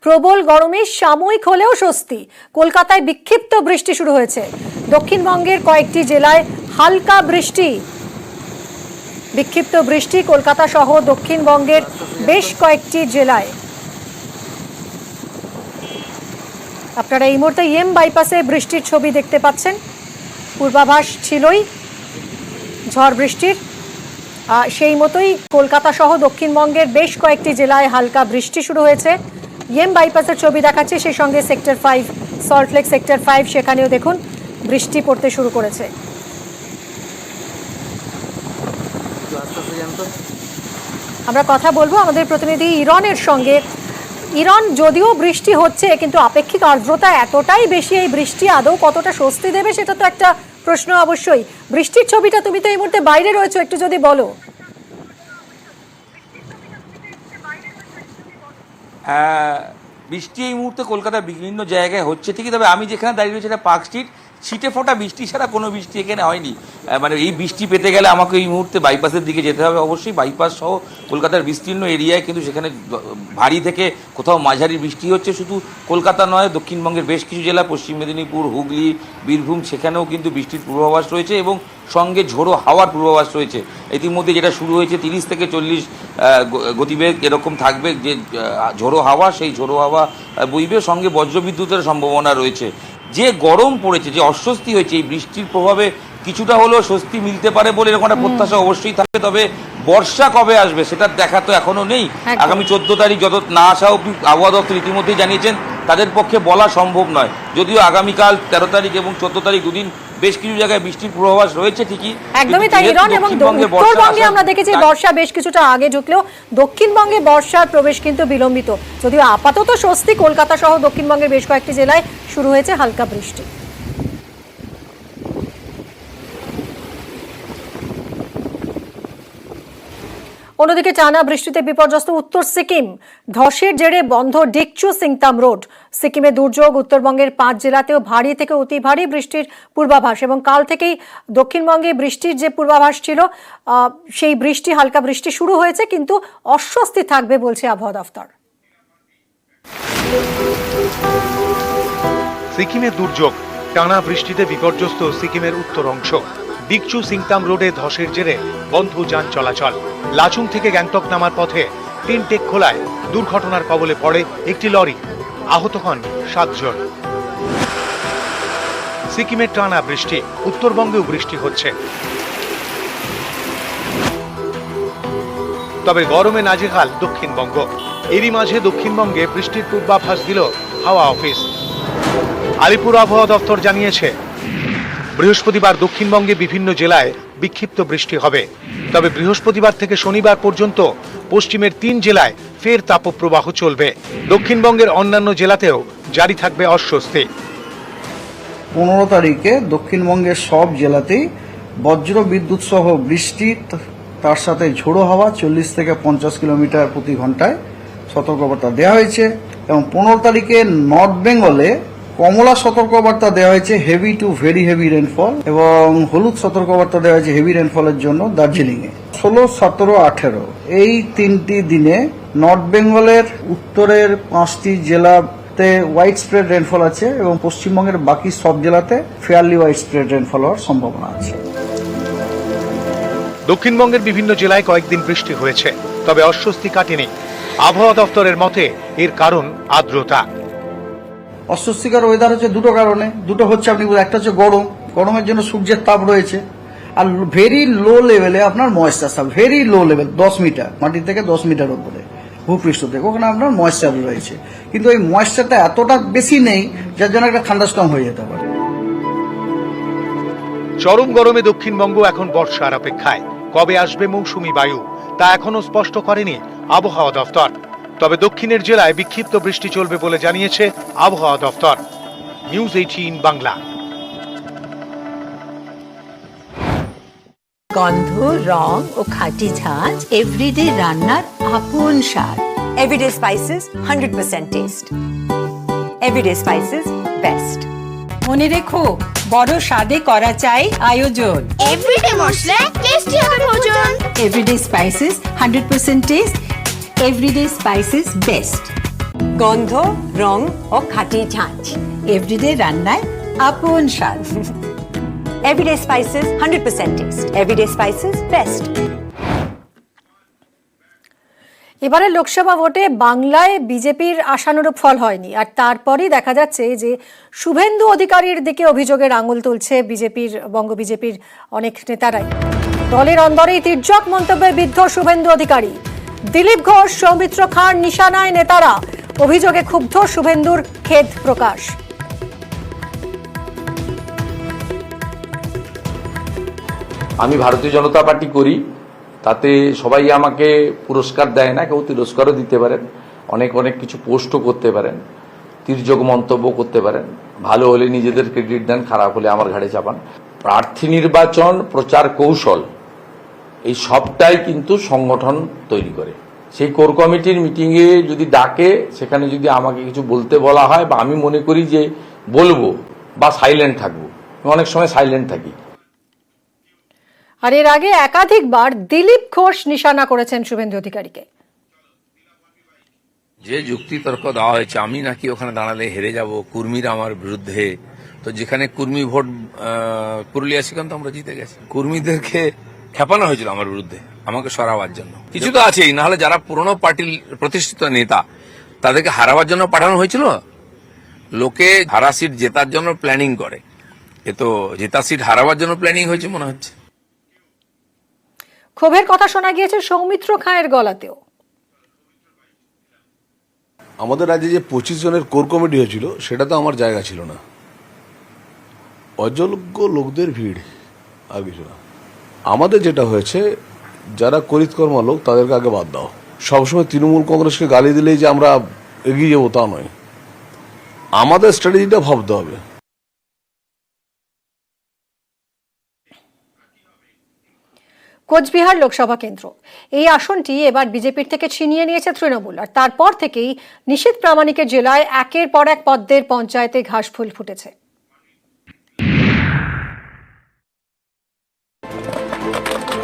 প্রবল গরমে সাময়িক হলেও স্বস্তি। কলকাতায় বিক্ষিপ্ত বৃষ্টি শুরু হয়েছে। দক্ষিণবঙ্গের কয়েকটি জেলায় হালকা বৃষ্টি। বিক্ষিপ্ত বৃষ্টি কলকাতা সহ দক্ষিণবঙ্গের বেশ কয়েকটি জেলায়। আপনারা এই মুহূর্তে এম বাইপাসে বৃষ্টির ছবি দেখতে পাচ্ছেন। পূর্বাভাস ছিলই ঝড় বৃষ্টির, সেই মতোই কলকাতা সহ দক্ষিণবঙ্গের বেশ কয়েকটি জেলায় হালকা বৃষ্টি শুরু হয়েছে। এম বাইপাসের ছবি দেখাচ্ছে, সেই সঙ্গে সেক্টর 5 সল্টলেক সেক্টর 5 সেখানেও দেখুন বৃষ্টি পড়তে শুরু করেছে। আমরা কথা বলবো আমাদের প্রতিনিধি ইরনের সঙ্গে। ইরন, যদিও বৃষ্টি হচ্ছে কিন্তু আপেক্ষিক আর্দ্রতা এতটাই বেশি, এই বৃষ্টি আদৌ কতটা স্বস্তি দেবে সেটা তো একটা প্রশ্ন অবশ্যই। বৃষ্টির ছবিটা, তুমি তো এই মুহূর্তে বাইরে রয়েছো, একটু যদি বলো। বৃষ্টি এই মুহূর্তে কলকাতার বিভিন্ন জায়গায় হচ্ছে ঠিকই, তবে আমি যেখানে দাঁড়িয়ে রয়েছি এটা পার্ক স্ট্রিট। ছিটে ফোটা বৃষ্টি ছাড়া কোনো বৃষ্টি এখানে হয়নি। মানে এই বৃষ্টি পেতে গেলে আমাকে এই মুহূর্তে বাইপাসের দিকে যেতে হবে। অবশ্যই বাইপাস সহ কলকাতার বিস্তীর্ণ এরিয়ায় কিন্তু সেখানে ভারী থেকে কোথাও মাঝারি বৃষ্টি হচ্ছে। শুধু কলকাতা নয়, দক্ষিণবঙ্গের বেশ কিছু জেলা, পশ্চিম মেদিনীপুর, হুগলি, বীরভূম, সেখানেও কিন্তু বৃষ্টির পূর্বাভাস রয়েছে এবং সঙ্গে ঝোড়ো হাওয়ার পূর্বাভাস রয়েছে। ইতিমধ্যে যেটা শুরু হয়েছে 30 থেকে 40 গতিবেগ এরকম থাকবে, যে ঝোড়ো হাওয়া, সেই ঝোড়ো হাওয়া বইবে, সঙ্গে বজ্রবিদ্যুতের সম্ভাবনা রয়েছে। যে গরম পড়েছে, যে অস্বস্তি হয়েছে, এই বৃষ্টির প্রভাবে কিছুটা হলেও স্বস্তি মিলতে পারে বলে এরকম একটা প্রত্যাশা অবশ্যই থাকবে। তবে বর্ষা কবে আসবে সেটা দেখা তো এখনো নেই। আগামী 14 তারিখ যত না আসা অব্দি আবহাওয়া দপ্তর ইতিমধ্যেই জানিয়েছেন তাদের পক্ষে বলা সম্ভব নয়। যদিও আগামীকাল 13 তারিখ এবং 14 তারিখ দুদিন বেশ কিছু জায়গায় বৃষ্টির পূর্বাভাস রয়েছে ঠিকই। একদমই তাই ইরন, এবং উত্তরবঙ্গে আমরা দেখেছি বর্ষা বেশ কিছুটা আগে ঢুকলেও দক্ষিণবঙ্গে বর্ষার প্রবেশ কিন্তু বিলম্বিত। যদিও আপাতত স্বস্তি, কলকাতা সহ দক্ষিণবঙ্গের বেশ কয়েকটি জেলায় শুরু হয়েছে হালকা বৃষ্টি। অন্যদিকে টানা বৃষ্টিতে বিপর্যস্ত উত্তর সিকিম। ধসের জেরে বন্ধ ডিকচু সিংতাম রোড। সিকিমে দুর্যোগ। উত্তরবঙ্গের 5 জেলাতেও ভারী থেকে অতি ভারী বৃষ্টির পূর্বাভাস, এবং কাল থেকেই দক্ষিণবঙ্গে বৃষ্টির যে পূর্বাভাস ছিল সেই বৃষ্টি, হালকা বৃষ্টি শুরু হয়েছে, কিন্তু অস্বস্তি থাকবে বলছে আবহাওয়া দফতর। সিকিমে দুর্যোগ। টানা বৃষ্টিতে বিপর্যস্ত সিকিমের উত্তর অংশ। ডিকচু সিংতাম রোডে ধসের জেরে বন্ধ যান চলাচল। লাচুং থেকে গ্যাংটক নামার পথে টিনটেক খোলায় দুর্ঘটনার কবলে পড়ে একটি লরি। আহত হন 7 জন। সিকিমের টানা বৃষ্টি, উত্তরবঙ্গেও বৃষ্টি হচ্ছে। তবে গরমে নাজেহাল দক্ষিণবঙ্গ। এরই মাঝে দক্ষিণবঙ্গে বৃষ্টির পূর্বাভাস দিল হাওয়া অফিস। আলিপুর আবহাওয়া দপ্তর জানিয়েছে বৃহস্পতিবার দক্ষিণবঙ্গে বিভিন্ন জেলায় বিক্ষিপ্ত বৃষ্টি হবে। তবে বৃহস্পতিবার থেকে শনিবার পর্যন্ত পশ্চিমের 3 জেলায় ফের তাপপ্রবাহ চলবে। দক্ষিণবঙ্গের অন্যান্য জেলাতেও জারি থাকবে অস্বস্তি। 15 তারিখে দক্ষিণবঙ্গের সব জেলাতেই বজ্র বিদ্যুৎ সহ বৃষ্টি, তার সাথে ঝোড়ো হাওয়া 40 থেকে 50 কিলোমিটার প্রতি ঘন্টায় সতর্কবার্তা দেওয়া হয়েছে। এবং 15 তারিখে নর্থ বেঙ্গলে কমলা সতর্কবার্তা দেওয়া হয়েছে heavy two very heavy rainfall, এবং হলুদ সতর্কবার্তা দেওয়া হয়েছে হেভি রেনফলের জন্য দার্জিলিংয়ে। 16, 17, 18 এই 3টি দিনে নর্থ বেঙ্গলের উত্তরের 5টি জেলাতে হোয়াইট স্প্রেড রেনফল আছে, এবং পশ্চিমবঙ্গের বাকি সব জেলাতে ফেয়ারলি হোয়াইট স্প্রেড রেনফল হওয়ার সম্ভাবনা আছে। দক্ষিণবঙ্গের বিভিন্ন জেলায় কয়েকদিন বৃষ্টি হয়েছে, তবে অস্বস্তি কাটেনি। আবহাওয়া দপ্তরের মতে এর কারণ আর্দ্রতা। অস্বস্তিকর ওয়েদার হচ্ছে দুটো কারণে। দুটো হচ্ছে, আপনি একটা হচ্ছে গরমের জন্য সূর্যের তাপ রয়েছে, আর ভেরি লো লেভেলে আপনার moisture, very low level 10 metre মাটি থেকে 10 মিটার উপরে ভূপৃষ্ঠ থেকে, ওখানে আপনার ময়েশ্চার রয়েছে। কিন্তু এই ময়েশ্চারটা এতটা বেশি নেই যার জন্য একটা থান্ডারস্টর্ম হয়ে যেতে পারে। চরম গরমে দক্ষিণবঙ্গ এখন বর্ষার অপেক্ষায়। কবে আসবে মৌসুমী বায়ু তা এখনো স্পষ্ট করেনি আবহাওয়া দফতর। তবে দক্ষিণের জেলায় বিক্ষিপ্ত বৃষ্টি চলবে বলে জানিয়েছে আবহাওয়া দফতর। নিউজ 18 বাংলা। গন্ধ, রং ও খাঁটি ঝাঁঝ এভরিডে রান্নার আপন স্বাদ। Everyday Spices, 100% taste. Everyday Spices, best. মনে রেখো, বড় স্বাদে করা চাই আয়োজন। এভরিডে মশলায় টেস্টি হবে ভোজন। Everyday spices 100% taste. Everyday spices best. গন্ধ, রং ও খাঁটি ঝাঁঝ। এভরিডে রান্নায় আপন স্বাদ। Everyday spices, 100% taste. Everyday spices, best. এবারে লোকসভা ভোটে বাংলায় বিজেপির আশানুরূপ ফল হয়নি, আর তারপরই দেখা যাচ্ছে যে শুভেন্দু অধিকারীর দিকে অভিযোগের আঙুল তুলছে বঙ্গ বিজেপির অনেক নেতারাই। দলের অন্দরেই তির্যক মন্তব্যে বিদ্ধ শুভেন্দু অধিকারী। দিলীপ ঘোষ, সৌমিত্র খান নিশানায় নেতারা, অভিযোগে ক্ষুব্ধ শুভেন্দুর খেদ প্রকাশ। আমি ভারতীয় জনতা পার্টি করি, তাতে সবাই আমাকে পুরস্কার দেয় না, কেউ তিরস্কারও দিতে পারেন, অনেক কিছু পোস্টও করতে পারেন, তির্যক মন্তব্য করতে পারেন। ভালো হলে নিজেদের ক্রেডিট দেন, খারাপ হলে আমার ঘাড়ে চাপান। প্রার্থী নির্বাচন, প্রচার কৌশল, এই সবটাই কিন্তু সংগঠন তৈরি করে। সেই কোর কমিটির মিটিংয়ে যদি ডাকে, সেখানে যদি আমাকে কিছু বলতে বলা হয় বা আমি মনে করি যে বলবো বা সাইলেন্ট থাকবো, অনেক সময় সাইলেন্ট থাকি। আর এর আগে একাধিকবার দিলীপ ঘোষ নিশানা করেছেন শুভেন্দু অধিকারীকে। যে যুক্তি তর্ক দেওয়া হয়েছে, আমি নাকি ওখানে দাঁড়ালে হেরে যাব, কুর্মীরা আমার বিরুদ্ধে, তো যেখানে কুর্মী ভোট পুরুলিয়া, সেখানে তো আমরা জিতে গেছি। কুর্মীদেরকে খেপানো হয়েছিল আমার বিরুদ্ধে, আমাকে সরাবার জন্য। কিছু তো আছেই, নাহলে যারা পুরনো পার্টির প্রতিষ্ঠিত নেতা তাদেরকে হারাবার জন্য পাঠানো হয়েছিল। লোকে হারা সিট জেতার জন্য প্ল্যানিং করে, এ তো জেতা সিট হারাবার জন্য প্ল্যানিং হয়েছে মনে হচ্ছে। ক্ষোভের কথা শোনা গিয়েছে সৌমিত্র খাঁয়ের গলাতেও। আমাদের রাজ্যে যে 25 জনের কোর কমিটি হয়েছিল, সেটা তো আমার জায়গা ছিল না। অযোগ্য লোকদের ভিড়, আর কিছু না। আমাদের যেটা হয়েছে, যারা করিতকর্মা লোক তাদেরকে আগে বাদ দাও। সবসময় তৃণমূল কংগ্রেসকে গালি দিলেই যে আমরা এগিয়ে যাবো তা নয়, আমাদের স্ট্র্যাটেজিটা ভাবতে হবে। কোচবিহার লোকসভা কেন্দ্র, এই আসনটি এবার বিজেপির থেকে ছিনিয়ে নিয়েছে তৃণমূল, আর তারপর থেকেই নিশীথ প্রামাণিকের জেলায় একের পর এক পদ্মের পঞ্চায়েতে ঘাসফুল ফুটেছে।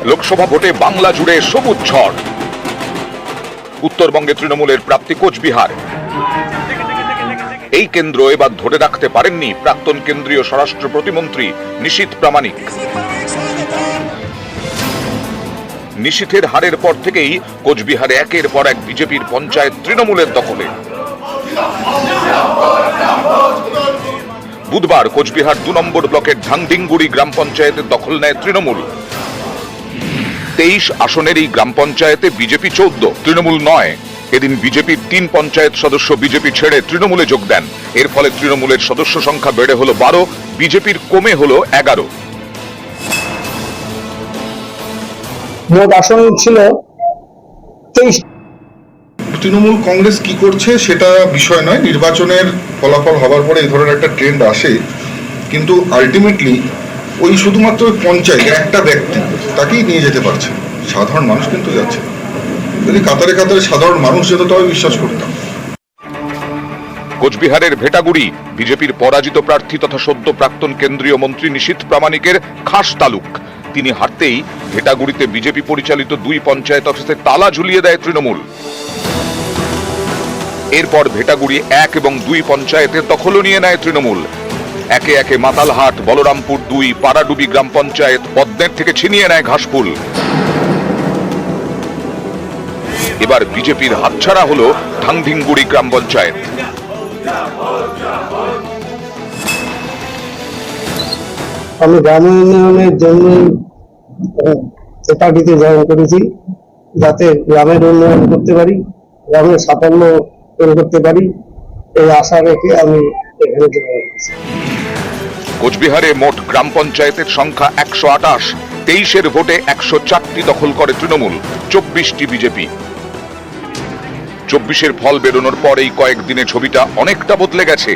লোকসভা ভোটে বাংলা জুড়ে সবুজ ঝড়। উত্তরবঙ্গে তৃণমূলের প্রাপ্তি কোচবিহার। এই কেন্দ্র এবার ধরে রাখতে পারেননি প্রাক্তন কেন্দ্রীয় স্বরাষ্ট্র প্রতিমন্ত্রী নিশীথ প্রামাণিক। নিশীথের হারের পর থেকেই কোচবিহারে একের পর এক বিজেপির পঞ্চায়েত তৃণমূলের দখলে। বুধবার কোচবিহার 2 নম্বর ব্লকের ঢাংডিংগুড়ি গ্রাম পঞ্চায়েতের দখল নেয় তৃণমূল। 23 আসনের এই গ্রাম পঞ্চায়েতে বিজেপি 14, তৃণমূল 9। এদিন বিজেপির 3 পঞ্চায়েত সদস্য বিজেপি ছেড়ে তৃণমূলে যোগ দেন। এর ফলে তৃণমূলের সদস্য সংখ্যা বেড়ে হলো 12, বিজেপির কমে হলো 11। মোট আসন ছিল 23। তৃণমূল কংগ্রেস কি করছে সেটা বিষয় নয়, নির্বাচনের ফলাফল হবার পরে এই ধরনের একটা ট্রেন্ড আসে, কিন্তু আলটিমেটলি ওই শুধুমাত্র পঞ্চায়েত একটা ব্যক্তি তাকেই নিয়ে যেতে পারছে, সাধারণ মানুষ কিন্তু যাচ্ছে। যদি কাতারে কাতারে সাধারণ মানুষ যেত তবে বিশ্বাস করতাম। কোচবিহারের ভেটাগুড়ি বিজেপির পরাজিত প্রার্থী তথা সদ্য প্রাক্তন কেন্দ্রীয় মন্ত্রী নিশীথ প্রামাণিকের খাস তালুক। তিনি হারতেই ভেটাগুড়িতে বিজেপি পরিচালিত 2 পঞ্চায়েত অফিসে তালা ঝুলিয়ে দেয় তৃণমূল। এরপর ভেটাগুড়ি 1 এবং 2 পঞ্চায়েতের দখলও নিয়ে নেয় তৃণমূল। একে একে মাতালহাট, বলরামপুর 2, পাড়াডুবি গ্রাম পঞ্চায়েত পদ্মের থেকে ছিনিয়ে নেয় ঘাসফুল। এবার বিজেপির হাতছাড়া হলো ঢাংডিংগুড়ি গ্রাম পঞ্চায়েত। আমি গ্রাম উন্নয়নের জন্য পার্টিতে জয়েন করেছি, যাতে গ্রামের উন্নয়ন করতে পারি, গ্রামের সাফল্য করতে পারি, এই আশা রেখে আমি এখানে জয়েন করেছি। কোচবিহারে মোট গ্রাম পঞ্চায়েতের সংখ্যা 128, 23-এর ভোটে 104টি দখল করে তৃণমূল, 24টি বিজেপি। 24-এর ফল বেরোনোর পর এই কয়েকদিনে ছবিটা অনেকটা বদলে গেছে।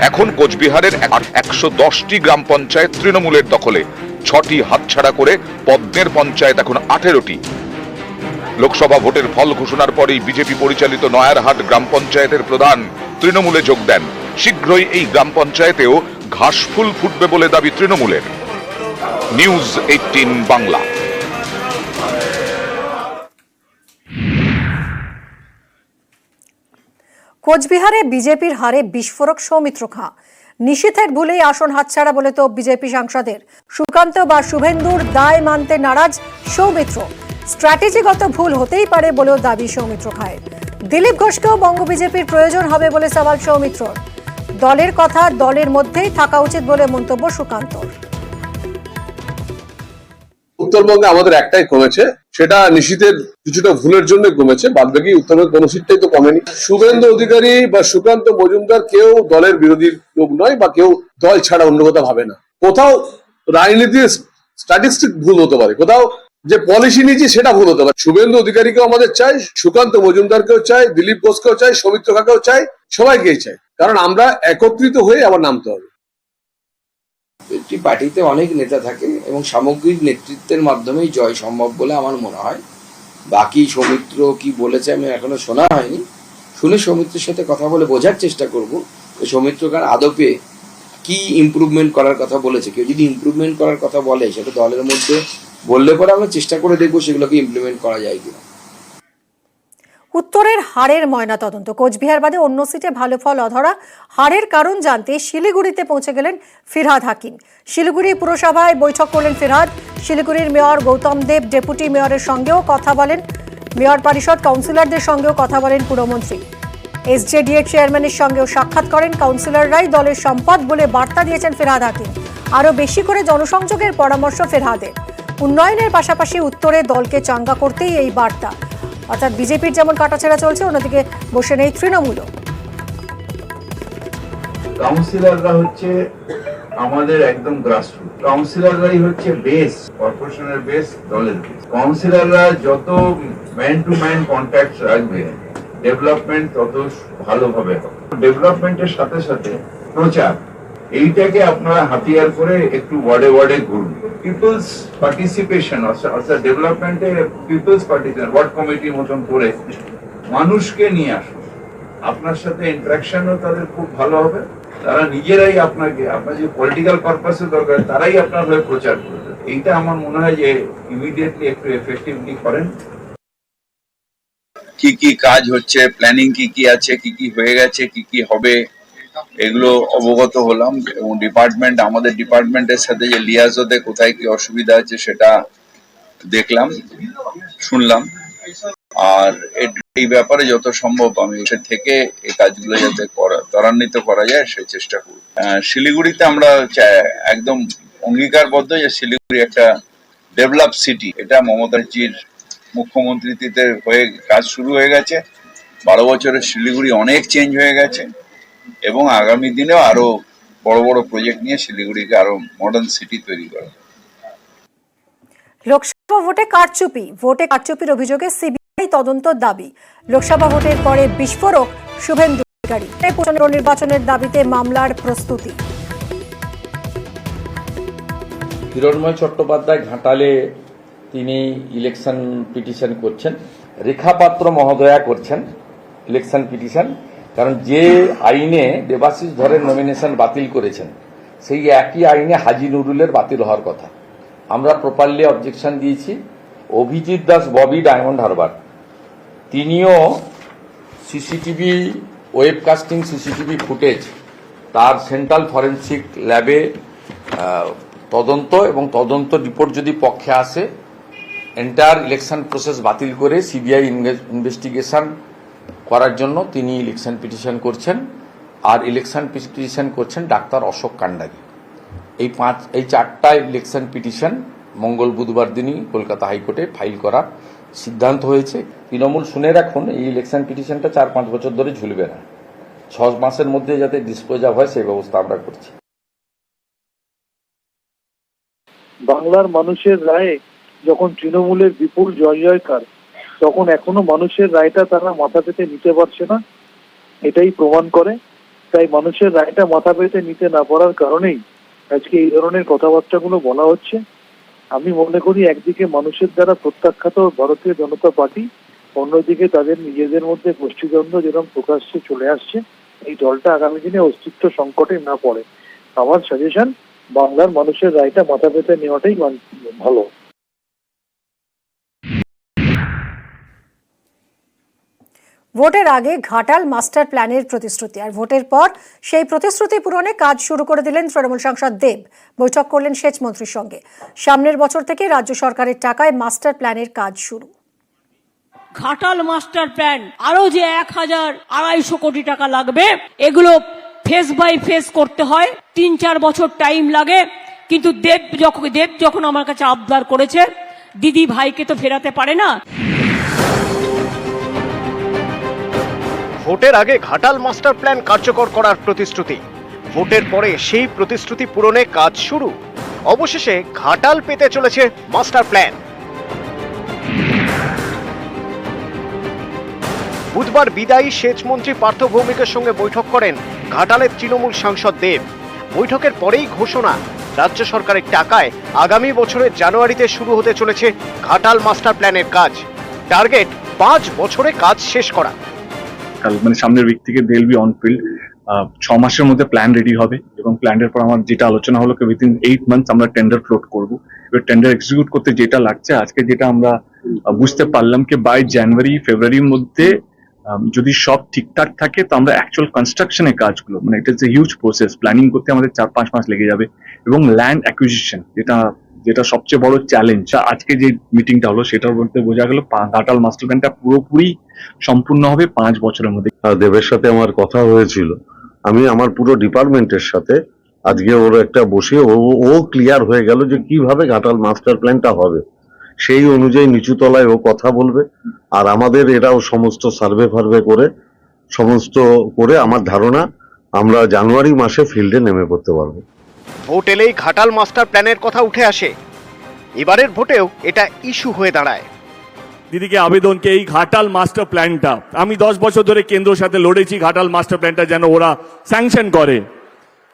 এখন কোচবিহারের 110টি গ্রাম পঞ্চায়েত তৃণমূলের দখলে, 6টি হাতছাড়া করে পদ্মের পঞ্চায়েত এখন 18টি। লোকসভা ভোটের ফল ঘোষণার পরেই বিজেপি পরিচালিত নয়ারহাট গ্রাম পঞ্চায়েতের প্রধান তৃণমূলে যোগ দেন। শীঘ্রই এই গ্রাম পঞ্চায়েতেও ঘাসফুল ফুটবে বলে দাবি তৃণমূলের। নিউজ 18 বাংলা। কোচবিহারে বিজেপির হারে বিস্ফোরক সৌমিত্র খাঁ। নিশীথের ভুলেই আসন হাতছাড়া বলে তো বিজেপি সাংসদের। সুকান্ত বা শুভেন্দুর দায় মানতে নারাজ সৌমিত্র। স্ট্র্যাটেজিগত ভুল হতেই পারে বলেও দাবি সৌমিত্র খাঁয়ের। দিলীপ ঘোষকেও বঙ্গ বিজেপির প্রয়োজন হবে বলে সওয়াল সৌমিত্রর। দলের কথা দলের মধ্যেই থাকা উচিত বলে মন্তব্য সুকান্তর। উত্তরবঙ্গে আমাদের একটাই কমেছে, সেটা নিশীথের কিছুটা ভুলের জন্য কমেছে, বাদ বাকি উত্তরবঙ্গে কোনো সিটটাই তো কমেনি। শুভেন্দু অধিকারী বা সুকান্ত মজুমদার কেউ দলের বিরোধী লোক নয়, বা কেউ দল ছাড়া অন্য কথা ভাবে না। কোথাও রাজনীতির স্ট্যাটিস্টিক ভুল হতে পারে, কোথাও যে পলিসি নিয়েছি সেটা ভুল হতে পারে। শুভেন্দু অধিকারীকেও আমাদের চাই, সুকান্ত মজুমদারকেও চাই, দিলীপ ঘোষকেও চাই, সৌমিত্র খাঁকেও চাই, সবাইকেই চাই, কারণ আমরা একত্রিত হয়ে আবার নামতে হবে। একটি পার্টিতে অনেক নেতা থাকে এবং সামগ্রিক নেতৃত্বের মাধ্যমেই জয় সম্ভব বলে আমার মনে হয়। বাকি সৌমিত্র কি বলেছে আমি এখনো শোনা হয়নি, শুনে সৌমিত্রের সাথে কথা বলে বোঝার চেষ্টা করব সৌমিত্র খান আদপে কি ইমপ্রুভমেন্ট করার কথা বলেছে। কেউ যদি ইমপ্রুভমেন্ট করার কথা বলে সেটা দলের মধ্যে বললে পরে আমরা চেষ্টা করে দেখবো সেগুলোকে ইমপ্লিমেন্ট করা যায় কিনা। উত্তরের হারের ময়নাতদন্ত। কোচবিহার বাদে অন্য সিটে ভালো ফল অধরা। হারের কারণ জানতে শিলিগুড়িতে পৌঁছে গেলেন ফিরহাদ হাকিম। শিলিগুড়ি পুরসভায় বৈঠক করলেন ফিরহাদ। শিলিগুড়ির মেয়র গৌতম দেব, ডেপুটি মেয়রের সঙ্গেও কথা বলেন। মেয়র পরিষদ কাউন্সিলরদের সঙ্গেও কথা বলেন পুরমন্ত্রী। এসজেডিএ চেয়ারম্যানের সঙ্গেও সাক্ষাৎ করেন। কাউন্সিলররাই দলের সম্পদ বলে বার্তা দিয়েছেন ফিরহাদ হাকিম। আরও বেশি করে জনসংযোগের পরামর্শ ফিরহাদের। উন্নয়নের পাশাপাশি উত্তরে দলকে চাঙ্গা করতেই এই বার্তা। অর্থাৎ বিজেপির যেমন কাটাছেড়া চলছে, অন্যদিকে বসে নেই তৃণমূলও। কাউন্সিলররা হচ্ছে আমাদের একদম গ্রাসরুট, কাউন্সিলররাই হচ্ছে বেস, কর্পোরেশনের বেস, দলের বেস। কাউন্সিলররা যত ম্যান টু ম্যান কন্ট্যাক্ট রাখবে, ডেভেলপমেন্ট তত ভালোভাবে হবে। ডেভেলপমেন্টের সাথে সাথে প্রচার, এইটাকে আপনারা হাতিয়ার করে একটু ওয়ার্ডে ওয়ার্ডে ঘুরুন। পিপলস পার্টিসিপেশন, অর্থাৎ ডেভেলপমেন্টে পিপলস পার্টিসিপেশন, ওয়ার্ড কমিটির মতন করে মানুষকে নিয়ে আসুন। আপনার সাথে ইন্টারাকশনও তাদের খুব ভালো হবে। তারা নিজেরাই আপনাকে, আপনার যে পলিটিক্যাল পারপাসে দরকার, তারাই আপনার হয়ে প্রচার করবে। এইটা আমার মনে হয় যে ইমিডিয়েটলি একটু এফেক্টিভলি করেন। কি কি কাজ হচ্ছে, প্ল্যানিং কি কি আছে, কি কি হয়ে গেছে, কি কি হবে, এগুলো অবগত হলাম। এবং ডিপার্টমেন্ট, আমাদের ডিপার্টমেন্টের সাথে যে লিয়াজোতে কোথায় কি অসুবিধা আছে সেটা দেখলাম, শুনলাম। আর এই ব্যাপারে যত সম্ভব আমি সে থেকে এই কাজগুলো যাতে ত্বরান্বিত করা যায় সেই চেষ্টা করব। শিলিগুড়িতে আমরা একদম অঙ্গীকারবদ্ধ যে শিলিগুড়ি একটা ডেভেলপ সিটি। এটা মমতাজির মুখ্যমন্ত্রীতে হয়ে কাজ শুরু হয়ে গেছে। 12 বছরের শিলিগুড়ি অনেক চেঞ্জ হয়ে গেছে এবং আগামী দিনেও আরো বড় বড় প্রজেক্ট নিয়ে শিলিগুড়িকে আরো মডার্ন সিটি তৈরি করা। লোকসভা ভোটে কারচুপির অভিযোগে সিবিআই তদন্ত দাবি। লোকসভা ভোটের পরে বিস্ফোরক শুভেন্দু অধিকারী। নির্বাচনের দাবিতে মামলার প্রস্তুতি। হিরণময় চট্টোপাধ্যায় ঘাটালে তিনি ইলেকশন পিটিশন করছেন, রেখা পাত্র মহোদয়া করছেন ইলেকশন পিটিশন। কারণ যে আইনে দেবাশিস ধরের নমিনেশন বাতিল করেছেন, সেই একই আইনে হাজি নুরুলের বাতিল হওয়ার কথা। আমরা প্রপারলি অবজেকশন দিয়েছি। অভিজিৎ দাস ববি ডায়মন্ড হারবার, তিনিও সিসিটিভি ওয়েবকাস্টিং সিসিটিভি ফুটেজ তার সেন্ট্রাল ফরেন্সিক ল্যাবে তদন্ত এবং তদন্ত রিপোর্ট যদি পক্ষে আসে, এন্টায়ার ইলেকশন প্রসেস বাতিল করে সিবিআই ইনভেস্টিগেশন করার জন্য তিনি ইলেকশন পিটিশন করছেন। আর ইলেকশন পিটিশন করছেন ডাক্তার অশোক কান্ডারি। এই চারটা ইলেকশন পিটিশন মঙ্গল বুধবার দিনই কলকাতা হাইকোর্টে ফাইল করার সিদ্ধান্ত হয়েছে। তৃণমূল শুনে রাখুন, এই ইলেকশন পিটিশনটা 4-5 বছর ধরে ঝুলবে না। 6 মাসের মধ্যে যাতে ডিসপোজ অফ হয় সেই ব্যবস্থা আমরা করছি। বাংলার মানুষের রায়ে যখন তৃণমূলের বিপুল জয়জয়কার, তখন এখনো মানুষের রায়টা তারা মাথা পেতে নিতে পারছে না, এটাই প্রমাণ করে। তাই মানুষের রায়টা মাথা পেতে নিতে না পারার কারণেই আজকে এই ধরনের কথাবার্তাগুলো বলা হচ্ছে। আমি মনে করি একদিকে মানুষের দ্বারা প্রত্যাখ্যাত ভারতীয় জনতা পার্টি, অন্যদিকে তাদের নিজেদের মধ্যে গোষ্ঠীদ্বন্দ্ব যেরকম প্রকাশ্যে চলে আসছে, এই দলটা আগামী দিনে অস্তিত্ব সংকটে না পড়ে। আমার সাজেশন, বাংলার মানুষের রায়টা মাথা পেতে নেওয়াটাই ভালো। ভোটের আগে ঘাটাল মাস্টার প্ল্যানের প্রতিশ্রুতি, আর ভোটের পর সেই প্রতিশ্রুতি পূরণে কাজ শুরু করে দিলেন তৃণমূল সাংসদ দেব। বৈঠক করলেন সেচ মন্ত্রীর সঙ্গে। সামনের বছর থেকে রাজ্য সরকারের টাকায় মাস্টার প্ল্যানের কাজ শুরু। ঘাটাল মাস্টার প্ল্যান আরো যে 1,250 কোটি টাকা লাগবে, এগুলো ফেস বাই ফেস করতে হয়, 3-4 বছর টাইম লাগে। কিন্তু দেব যখন আমার কাছে আবদার করেছে, দিদি ভাইকে তো ফেরাতে পারে না। ভোটের আগে ঘাটাল মাস্টার প্ল্যান কার্যকর করার প্রতিশ্রুতি, ভোটের পরে সেই প্রতিশ্রুতি পূরণে কাজ শুরু। অবশেষে ঘাটাল পেতে চলেছে মাস্টার প্ল্যান। বুধবার বিদায়ী সেচ মন্ত্রী পার্থ ভৌমিকের সঙ্গে বৈঠক করেন ঘাটালের তৃণমূল সাংসদ দেব। বৈঠকের পরেই ঘোষণা, রাজ্য সরকারের টাকায় আগামী বছরের জানুয়ারিতে শুরু হতে চলেছে ঘাটাল মাস্টার প্ল্যানের কাজ। টার্গেট 5 বছরে কাজ শেষ করা। মানে সামনের উইক থেকে দেল বি অন ফিল্ড, 6 মাসের মধ্যে প্ল্যান রেডি হবে এবং প্ল্যানের পর আমার যেটা আলোচনা হলো উইদিন 8 মান্থস আমরা টেন্ডার ফ্লোট করব। এবার টেন্ডার এক্সিকিউট করতে যেটা লাগছে, আজকে যেটা আমরা বুঝতে পারলাম কি বাই জানুয়ারি ফেব্রুয়ারির মধ্যে যদি সব ঠিকঠাক থাকে তো আমরা অ্যাকচুয়াল কনস্ট্রাকশনের কাজগুলো, মানে এটা is a huge process, planning করতে আমাদের 4-5 মাস লেগে যাবে। এবং ল্যান্ড অ্যাকুইজিশন যেটা সবচেয়ে বড় চ্যালেঞ্জ, আজকে যে মিটিংটা হলো সেটার মধ্যে বোঝা গেল ঘাটাল মাস্টার প্ল্যানটা পুরোপুরি সম্পূর্ণ হবে 5 বছরের মধ্যে। দেবের সাথে আমার কথা হয়েছিল, আমি আমার পুরো ডিপার্টমেন্টের সাথে আজকে ওর একটা বসে ও ক্লিয়ার হয়ে গেল যে কিভাবে ঘাটাল মাস্টার প্ল্যানটা হবে, সেই অনুযায়ী নিচু তলায় ও কথা বলবে। আর আমাদের এরাও সমস্ত সার্ভে করে সমস্ত করে আমার ধারণা আমরা জানুয়ারি মাসে ফিল্ডে নেমে পড়তে পারবো। ভোট এলেই ঘাটাল মাস্টার প্ল্যানের কথা উঠে আসে। এবারের ভোটেও এটা ইস্যু হয়ে দাঁড়ায়। দিদিকে আবেদনকে এই ঘাটাল মাস্টার প্ল্যানটা, আমি 10 বছর ধরে কেন্দ্রের সাথে লড়েছি ঘাটাল মাস্টার প্ল্যানটা যেন ওরা স্যাংশন করে,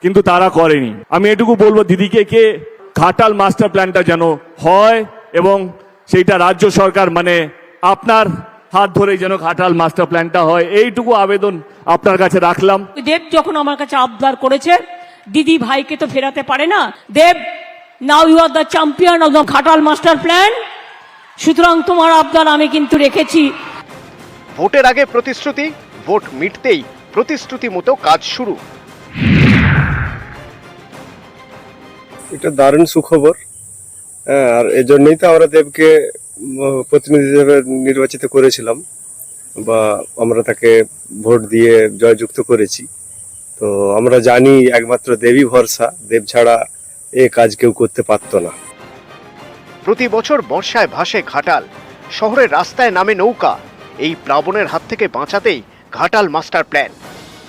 কিন্তু তারা করেনি। আমি এটুকু বলবো দিদিকে কে ঘাটাল মাস্টার প্ল্যানটা যেন হয় এবং সেইটা রাজ্য সরকার মানে আপনার হাত ধরে যেন ঘাটাল মাস্টার প্ল্যানটা হয়, এইটুকু আবেদন আপনার কাছে রাখলাম। দেব যখন আমার কাছে আবদার করেছে, দিদি ভাইকে তো ফেরাতে পারে না। Dev, now you are the champion of the Ghatal master plan, সুতরাং তোমার আবদার আমি কিন্তু রেখেছি। ভোটের আগে প্রতিশ্রুতি, ভোট মিটতেই প্রতিশ্রুতি মতো কাজ শুরু। এটা দারুণ সুখবর, আর এজন্যই তো আমরা দেবকে প্রতিনিধি হিসেবে নির্বাচিত করেছিলাম বা আমরা তাকে ভোট দিয়ে জয়যুক্ত করেছি। তো আমরা জানি একমাত্র দেবী ভরসা, দেব ছাড়া এ কাজ কেউ করতে পারতো না। প্রতি বছর বর্ষায় ভাসে ঘাটাল, শহরের রাস্তায় নামে নৌকা। এই প্লাবনের হাত থেকে বাঁচাতেই ঘাটাল মাস্টার প্ল্যান।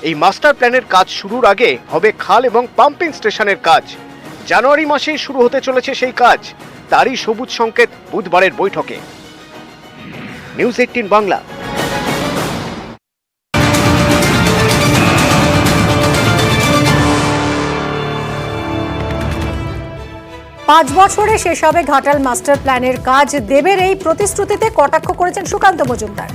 এই মাস্টার প্ল্যানের কাজ শুরুর আগে হবে খাল এবং পাম্পিং স্টেশনের কাজ। জানুয়ারি মাসেই শুরু হতে চলেছে সেই কাজ, তারই সবুজ সংকেত বুধবারের বৈঠকে। নিউজ 18 বাংলা। পাঁচ বছরে শেষ হবে ঘাটাল মাস্টার প্ল্যানের কাজ। দেবের এই প্রতিশ্রুতিতে কটাক্ষ করেছেন সুকান্ত মজুমদার।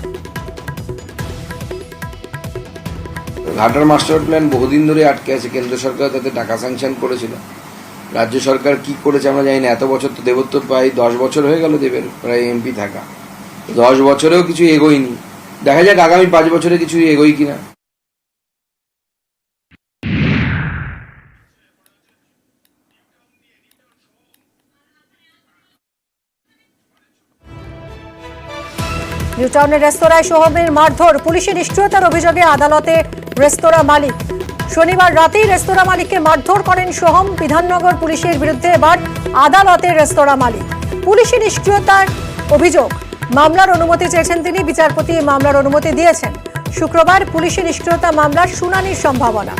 ঘাটাল মাস্টার প্ল্যান বহুদিন ধরে আটকে আছে, কেন্দ্র সরকার তাতে টাকা স্যাংশন করেছিল, রাজ্য সরকার কি করেছে আমরা জানি না। এত বছর তো দেবত্ব প্রায় 10 বছর হয়ে গেল দেবের প্রায় এমপি থাকা, 10 বছরেও কিছু এগোয়নি। দেখা যাক আগামী 5 বছরে কিছু এগোই কিনা। নিউটাউনের রেস্তোরাঁয় সোহমের মারধর, পুলিশের নিষ্ক্রিয়তার অভিযোগে আদালতে রেস্তোরাঁ মালিক। শনিবার রাতেই রেস্তোরাঁ মালিককে মারধর করেন সোহম। বিধাননগর পুলিশের বিরুদ্ধে এবার আদালতে রেস্তোরাঁ মালিক। পুলিশের নিষ্ক্রিয়তার অভিযোগ, মামলার অনুমতি চেয়েছেন তিনি, বিচারপতি মামলার অনুমতি দিয়েছেন। শুক্রবার পুলিশের নিষ্ক্রিয়তা মামলার শুনানির সম্ভাবনা।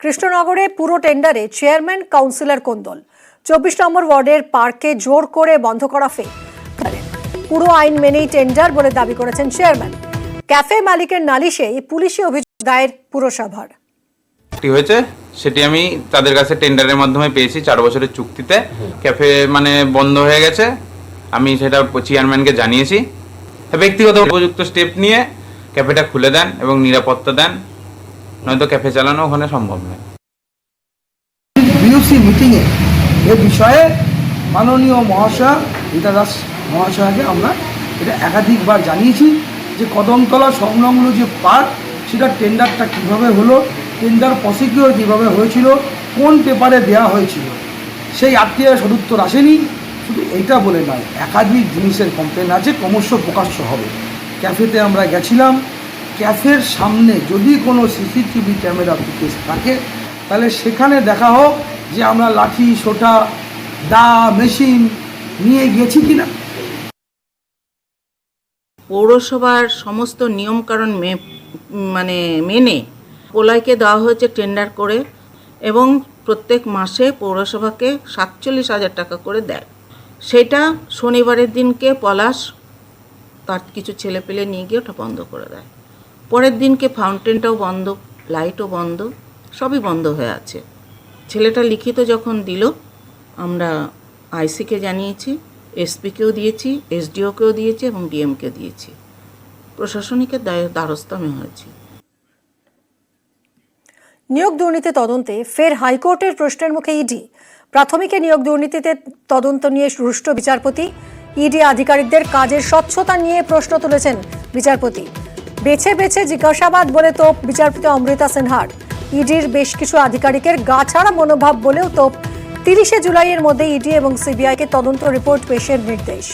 কৃষ্ণনগরে পুরো টেন্ডারে চেয়ারম্যান কাউন্সিলর কোন্দল। 24 নম্বর ওয়ার্ডের পার্কে জোর করে বন্ধ করা ফেক। পুরো আইন মেনেই টেন্ডার বলে দাবি করেছেন চেয়ারম্যান। ক্যাফে মালিকের নালিশে পুলিশি অভিযোগ দায়ের পুরসভার। হয়েছে সেটি আমি তাদের কাছে টেন্ডারের মাধ্যমে পেয়েছি 4 বছরের চুক্তিতে। ক্যাফে মানে বন্ধ হয়ে গেছে, আমি সেটা চেয়ারম্যানকে জানিয়েছি। ব্যক্তিগত উপযুক্ত স্টেপ নিয়ে ক্যাফেটা খুলে দেন এবং নিরাপত্তা দেন, নয়তো ক্যাফে চালানো ওখানে সম্ভব নয়। বিউসি মিটিংয়ে এ বিষয়ে মাননীয় মহাশয় রীতা দাস মহাশয়কে আমরা এটা একাধিকবার জানিয়েছি যে কদমতলা সংলগ্ন যে পার্ক সেটা টেন্ডারটা কীভাবে হলো, টেন্ডার প্রসিকিউর কীভাবে হয়েছিল, কোন পেপারে দেওয়া হয়েছিল, সেই আত্মীয় সদুত্তর আসেনি। শুধু এইটা বলে নয়, একাধিক জিনিসের কমপ্লেন আছে, ক্রমশ প্রকাশ্য হবে। ক্যাফেতে আমরা গেছিলাম, ক্যাফের সামনে যদি কোনো সিসিটিভি ক্যামেরা ফুটেজ থাকে তাহলে সেখানে দেখা হোক যে আমরা লাঠি সোটা দা মেশিন নিয়ে গেছি কিনা। পৌরসভার সমস্ত নিয়মকানুন মেনে পোলাইকে দেওয়া হয়েছে টেন্ডার করে, এবং প্রত্যেক মাসে পৌরসভাকে 47,000 টাকা করে দেয়। সেটা শনিবারের দিনকে পলাশ তার কিছু ছেলেপেলে নিয়ে গিয়ে ওটা বন্ধ করে দেয়। পরের দিনকে ফাউন্টেনটাও বন্ধ, লাইটও বন্ধ, সবই বন্ধ হয়ে আছে। ছেলেটা লিখিত যখন দিল, আমরা আইসিকে জানিয়েছি, এসপিকেও দিয়েছি, এসডিওকেও দিয়েছি এবং ডিএমকে দিয়েছি। প্রশাসনিকের দ্বারস্থ আমি হয়েছি। নিয়োগ দুর্নীতি তদন্তে ফের হাইকোর্টের প্রশ্নের মুখে ইডি। প্রাথমিকে নিয়োগ দুর্নীতিতে তদন্ত নিয়ে রুষ্ট বিচারপতি। ইডি আধিকারিকদের কাজের স্বচ্ছতা নিয়ে প্রশ্ন তুলেছেন বিচারপতি। বেছে বেছে জিজ্ঞাসাবাদ বলে তোপ বিচারপতি অমৃতা সিনহার। ইডির বেশ কিছু আধিকারিকের গাছাড়া মনোভাব বলেও তোপ 30শে জুলাইয়ের মধ্যে ইডি এবং সিবিআইকে তদন্ত রিপোর্ট পেশের নির্দেশ।